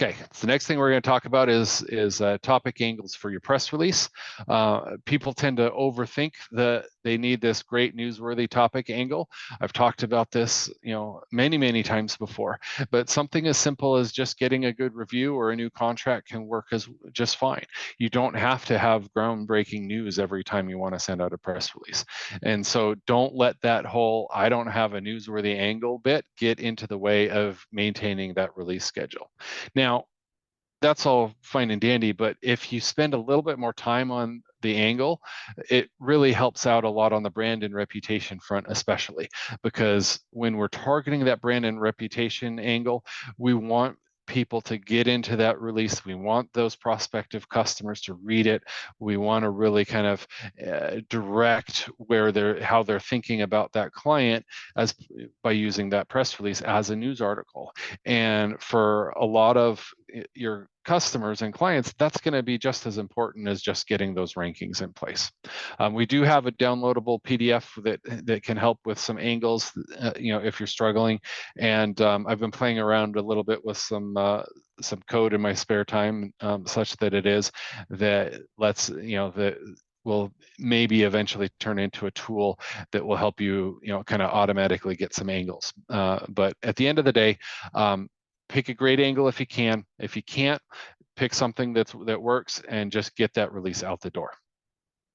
Okay, so the next thing we're going to talk about is topic angles for your press release. People tend to overthink that they need this great newsworthy topic angle. I've talked about this, many times before. But something as simple as just getting a good review or a new contract can work as just fine. You don't have to have groundbreaking news every time you want to send out a press release. And so don't let that whole "I don't have a newsworthy angle" bit get into the way of maintaining that release schedule. Now, that's all fine and dandy, but if you spend a little bit more time on the angle, it really helps out a lot on the brand and reputation front, especially because when we're targeting that brand and reputation angle, we want people to get into that release. We want those prospective customers to read it. We want to really kind of direct how they're thinking about that client as by using that press release as a news article. And for a lot of your customers and clients, that's going to be just as important as just getting those rankings in place. We do have a downloadable PDF that can help with some angles, if you're struggling. And I've been playing around a little bit with some code in my spare time, such that it is that lets that will maybe eventually turn into a tool that will help you, kind of automatically get some angles. But at the end of the day, pick a great angle if you can. If you can't, pick something that works and just get that release out the door.